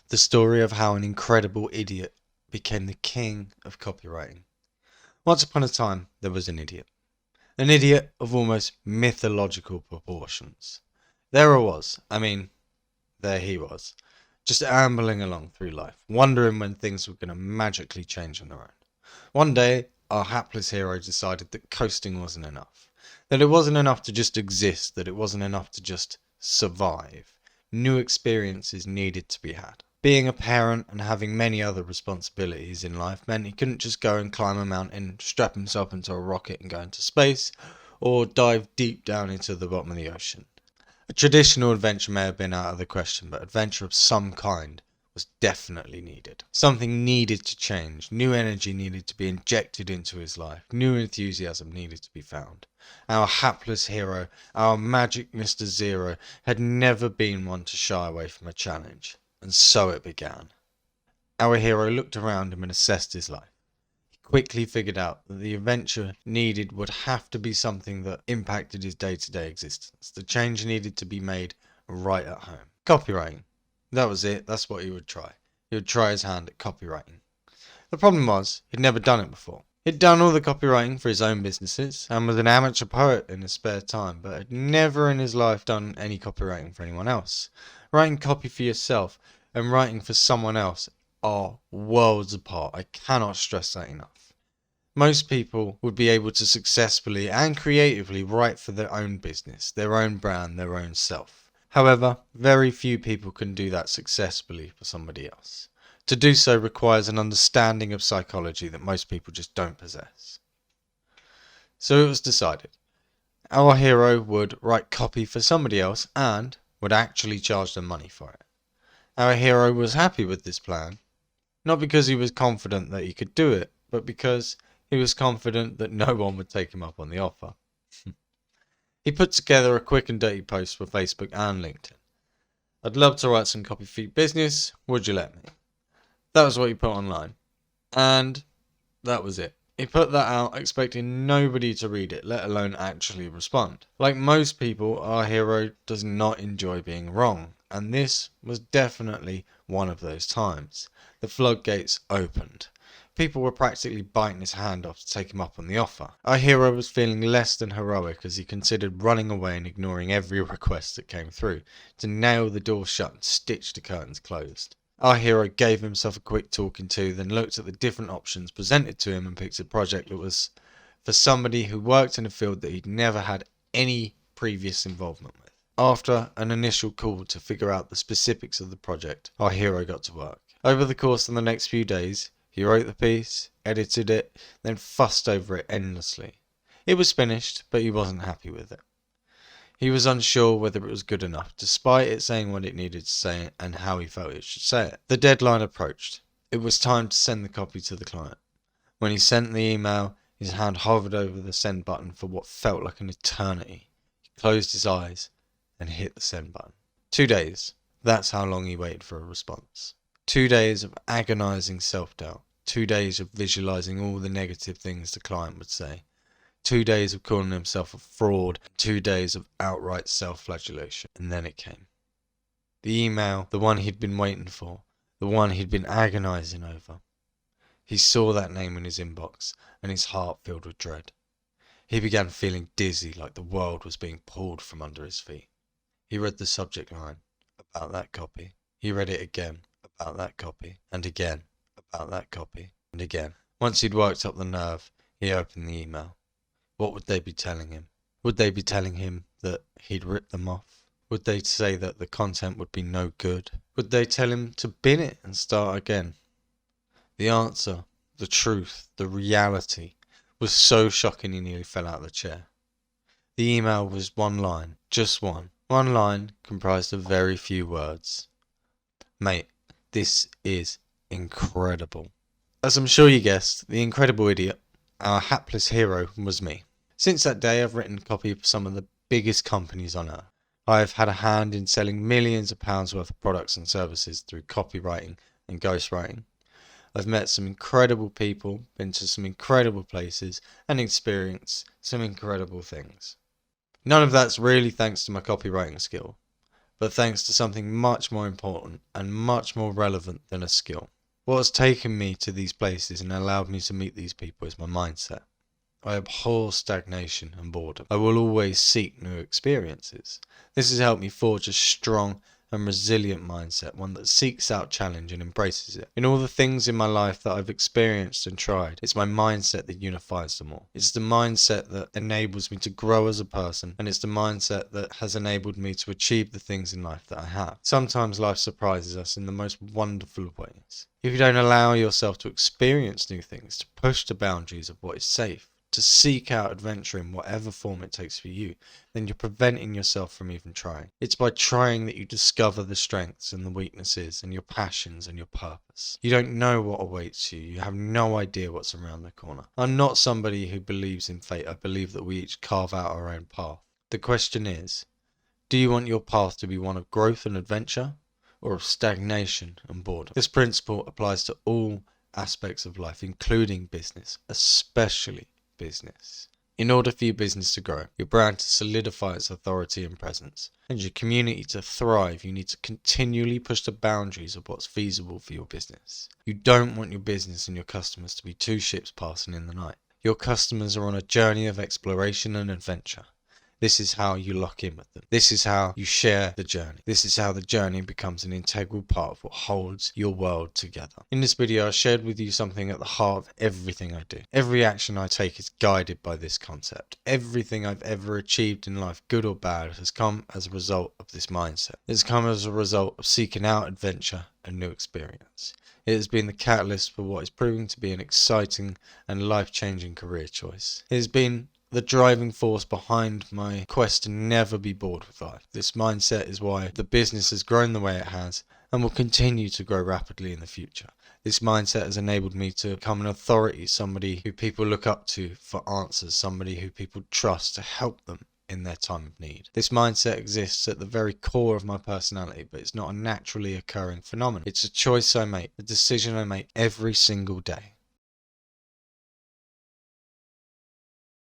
The story of how an incredible idiot became the king of copywriting. Once upon a time, there was an idiot. An idiot of almost mythological proportions. There he was, just ambling along through life, wondering when things were going to magically change on their own. One day, our hapless hero decided that coasting wasn't enough. That it wasn't enough to just exist, that it wasn't enough to just survive. New experiences needed to be had. Being a parent and having many other responsibilities in life meant he couldn't just go and climb a mountain, strap himself into a rocket and go into space, or dive deep down into the bottom of the ocean. A traditional adventure may have been out of the question, but adventure of some kind was definitely needed. Something needed to change, new energy needed to be injected into his life, new enthusiasm needed to be found. Our hapless hero, our magic Mr. Zero, had never been one to shy away from a challenge. And so it began. Our hero looked around him and assessed his life. He quickly figured out that the adventure needed would have to be something that impacted his day-to-day existence. The change needed to be made right at home. Copywriting. That was it. That's what he would try. He would try his hand at copywriting. The problem was, he'd never done it before. He'd done all the copywriting for his own businesses and was an amateur poet in his spare time, but had never in his life done any copywriting for anyone else. Writing copy for yourself and writing for someone else are worlds apart. I cannot stress that enough. Most people would be able to successfully and creatively write for their own business, their own brand, their own self. However, very few people can do that successfully for somebody else. To do so requires an understanding of psychology that most people just don't possess. So it was decided. Our hero would write copy for somebody else and would actually charge them money for it. Our hero was happy with this plan, not because he was confident that he could do it, but because he was confident that no one would take him up on the offer. He put together a quick and dirty post for Facebook and LinkedIn. I'd love to write some copy for your business, would you let me? That was what he put online. And that was it. He put that out expecting nobody to read it, let alone actually respond. Like most people, our hero does not enjoy being wrong, and this was definitely one of those times. The floodgates opened. People were practically biting his hand off to take him up on the offer. Our hero was feeling less than heroic as he considered running away and ignoring every request that came through, to nail the door shut and stitch the curtains closed. Our hero gave himself a quick talking to, then looked at the different options presented to him and picked a project that was for somebody who worked in a field that he'd never had any previous involvement with. After an initial call to figure out the specifics of the project, our hero got to work. Over the course of the next few days, he wrote the piece, edited it, then fussed over it endlessly. It was finished, but he wasn't happy with it. He was unsure whether it was good enough, despite it saying what it needed to say and how he felt it should say it. The deadline approached. It was time to send the copy to the client. When he sent the email, his hand hovered over the send button for what felt like an eternity. He closed his eyes and hit the send button. 2 days. That's how long he waited for a response. 2 days of agonizing self-doubt. 2 days of visualizing all the negative things the client would say. 2 days of calling himself a fraud, 2 days of outright self-flagellation. And then it came. The email, the one he'd been waiting for, the one he'd been agonizing over. He saw that name in his inbox, and his heart filled with dread. He began feeling dizzy, like the world was being pulled from under his feet. He read the subject line, about that copy. He read it again, about that copy, and again, about that copy, and again. Once he'd worked up the nerve, he opened the email. What would they be telling him? Would they be telling him that he'd ripped them off? Would they say that the content would be no good? Would they tell him to bin it and start again? The answer, the truth, the reality was so shocking he nearly fell out of the chair. The email was one line, just one. One line comprised of very few words. Mate, this is incredible. As I'm sure you guessed, the incredible idiot, our hapless hero, was me. Since that day, I've written copy for some of the biggest companies on earth. I've had a hand in selling millions of pounds worth of products and services through copywriting and ghostwriting. I've met some incredible people, been to some incredible places, and experienced some incredible things. None of that's really thanks to my copywriting skill, but thanks to something much more important and much more relevant than a skill. What has taken me to these places and allowed me to meet these people is my mindset. I abhor stagnation and boredom. I will always seek new experiences. This has helped me forge a strong and resilient mindset, one that seeks out challenge and embraces it. In all the things in my life that I've experienced and tried, it's my mindset that unifies them all. It's the mindset that enables me to grow as a person, and it's the mindset that has enabled me to achieve the things in life that I have. Sometimes life surprises us in the most wonderful ways. If you don't allow yourself to experience new things, to push the boundaries of what is safe, to seek out adventure in whatever form it takes for you, then you're preventing yourself from even trying. It's by trying that you discover the strengths and the weaknesses and your passions and your purpose. You don't know what awaits you. You have no idea what's around the corner. I'm not somebody who believes in fate. I believe that we each carve out our own path. The question is, do you want your path to be one of growth and adventure, or of stagnation and boredom? This principle applies to all aspects of life, including business, especially business. In order for your business to grow, your brand to solidify its authority and presence, and your community to thrive, you need to continually push the boundaries of what's feasible for your business. You don't want your business and your customers to be two ships passing in the night. Your customers are on a journey of exploration and adventure. This is how you lock in with them. This is how you share the journey. This is how the journey becomes an integral part of what holds your world together. In this video, I shared with you something at the heart of everything I do. Every action I take is guided by this concept. Everything I've ever achieved in life, good or bad, has come as a result of this mindset. It's come as a result of seeking out adventure and new experience. It has been the catalyst for what is proving to be an exciting and life-changing career choice. It has been the driving force behind my quest to never be bored with life. This mindset is why the business has grown the way it has and will continue to grow rapidly in the future. This mindset has enabled me to become an authority, somebody who people look up to for answers, somebody who people trust to help them in their time of need. This mindset exists at the very core of my personality, but it's not a naturally occurring phenomenon. It's a choice I make, a decision I make every single day.